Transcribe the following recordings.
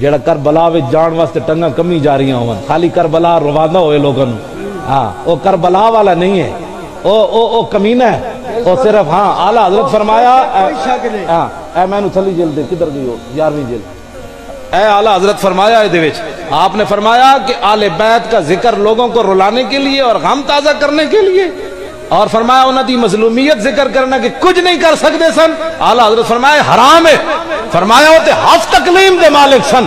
جڑا کربلا وچ جان واسطے ٹنگا کمی جا رہی ہوں خالی کربلا روانہ ہوئے لوگوں. ہاں وہ کربلا والا نہیں ہے، او کمینہ ہے. وہ صرف ہاں اعلیٰ حضرت فرمایا ہاں اے میں نو تھلی جلد دے کدھر گئی ہو 11ویں جلد. اے اعلیٰ حضرت فرمایا آپ نے فرمایا کہ آل بیت کا ذکر لوگوں کو رلانے کے لیے اور غم تازہ کرنے کے لیے، اور فرمایا انہوں دی مظلومیت ذکر کرنا کہ کچھ نہیں کر سکتے سن. اعلیٰ حضرت فرمایا حرام ہے. فرمایا ہوتے ہف تکلیم دے مالک سن.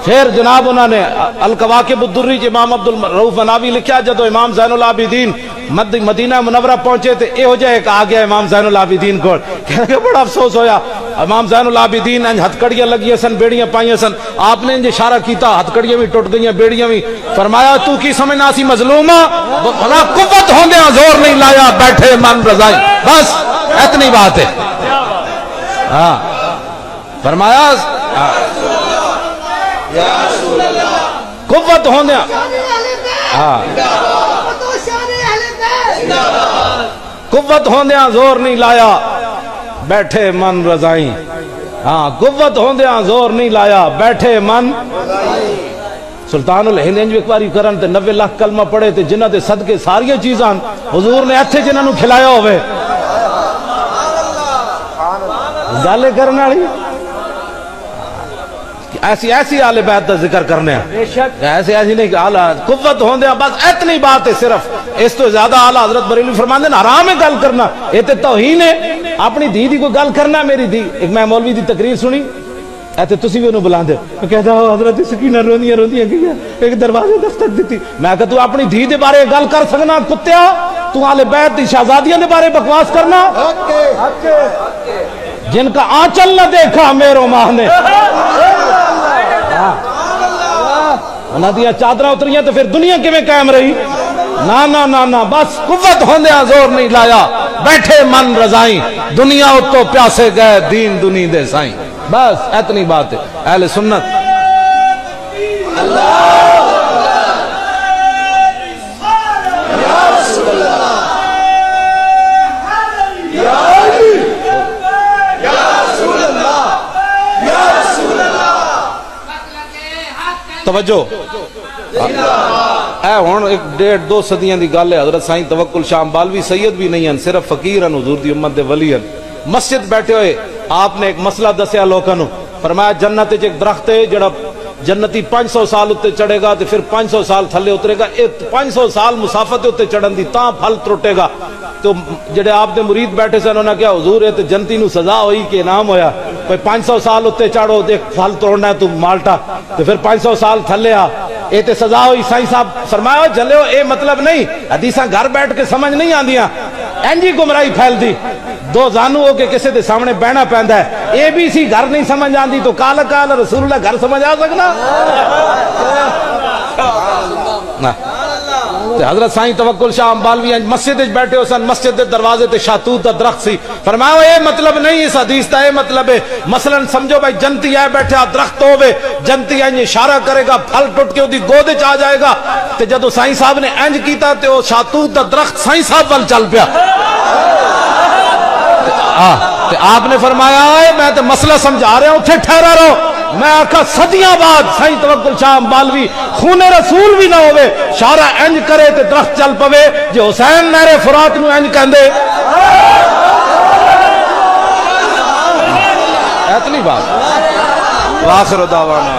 پھر جناب انہوں نے القواقب الدری امام عبد الرؤف مناوی لکھا جدو امام زین العابدین مدینہ منورہ پہنچے تو یہ ہو جائے ایک آ گیا امام زین العابدین کو. کہ بڑا افسوس ہویا. امام زین العابدین ہتھکڑیاں لگی سن، بیڑیاں پائیاں سن. آپ نے انج اشارہ کیتا، ہتھکڑیاں بھی ٹوٹ گئیاں، بیڑیاں بھی. فرمایا تو کی سمجھنا سی مظلومہ؟ بھلا قوت ہوندے زور نہیں لایا، بیٹھے من رضائی. بس اتنی بات ہے. ہاں فرمایا قوت ہوندے ہاں قوت ہوندیاں زور نہیں لایا، بیٹھے من رضائی. ہاں قوت ہوندیاں زور نہیں لایا، بیٹھے من. سلطان الہند انج ایک باری کرن تے 90 لاکھ کلمہ پڑھے تے جنہ دے صدقے ساریاں چیزاں حضور نے ایتھے جنہاں نو کھلایا ہوئے. گالے کرنے والی ایسی آل بیت دا ذکر کرنے ہیں، ایسی نہیں کہ آلہ قوت ہوندے ہیں. بس اتنی بات ہے، صرف اس تو زیادہ آلہ حضرت بریلوی فرماندے ہیں حرام ہے گل کرنا. یہ تو توہین ہے. اپنی دھی دی کوئی گل کرنا. میری دھی ایک میں مولوی دی تقریر سنی ایتے تسی بھی انہوں بلاندے میں کہتا ہوں حضرت سکینہ روندیاں گیا ایک دروازے دستک دیتی. میں کہتا تو اپنی دھی دے بارے گل کر سکنا کتیا؟ تو آل بیت دی شہزادیاں دے بارے بکواس کرنا جن کا آنچل نہ دیکھا میرو ماہ نے. انہاں دیا چادرہ اتریاں تو پھر دنیا کیویں قائم رہی؟ نا بس قوت ہوندیاں زور نہیں لایا، بیٹھے من رضائیں. دنیا اتو پیاسے گئے دین دنی دے سائیں. بس اتنی بات ہے. اہل سنت توجہ اے ہون ایک 1.5-2 صدیاں دی گل ہے. حضرت سائیں توکل شاہ امبالوی سید بھی نہیں ہیں، صرف فقیر ہیں، حضور دی امت دے ولی ہیں. مسجد بیٹھے ہوئے آپ نے ایک مسئلہ دسیا لوگوں نو. فرمایا جنت ایک درخت ہے جڑا جنتی 500 سال اتے چڑھے گا تو پھر 500 سال تھلے اترے گا. 500 سال مسافت اتے چڑھن دی تاں پھل ترٹے گا. تو جڑے آپ دے مرید بیٹھے سے انہوں نے کہا حضور ہے تو جنتی نو سزا ہوئی کہ انعام ہویا. کوئی 500 سال اتے چڑھو دیکھ پھل توڑنا ہے تو مالٹا تو پھر 500 سال تھلے آ اے تے سزا ہوئی. سائیں صاحب فرمایا جلے ہو اے مطلب نہیں. حدیثاں گھر بیٹھ کے سمجھ نہیں آندیاں. اینجی گمراہی پھیل دی. دو زانو ہو کے کسی دے سامنے بہنا پیندا ہے. اے بی سی گھر نہیں سمجھ آندی تو کال رسول اللہ گھر سمجھ آ سکنا. حضرت سائیں توکل شاہ امبالوی مسجد بیٹھے ہو سن. مسجد دے دروازے تے شاہتوت دا درخت سی. فرمایا اے مطلب نہیں اس حدیث دا. اے مطلب ہے مثلا سمجھو بھائی جنتی آئے بیٹھے درخت ہوئے جنتی آئے اشارہ کرے گا پھل ٹوٹ کے دی گود وچ آ جائے گا. تے جدو سائیں صاحب نے انج کیتا تے وہ شاہتوت دا درخت سائیں صاحب وال چل پیا. آپ نے فرمایا میں تو مسئلہ سمجھا رہا ہوں اتھے ٹھہرا رہو. میں آکھا صدیاں بعد سائیں توکل شاہ امبالوی خون رسول بھی نہ ہوئے شارع انج کرے تے درخت چل پوے جو حسین نہر فرات نو انج کہندے. اتنی بات. واخر دعوانا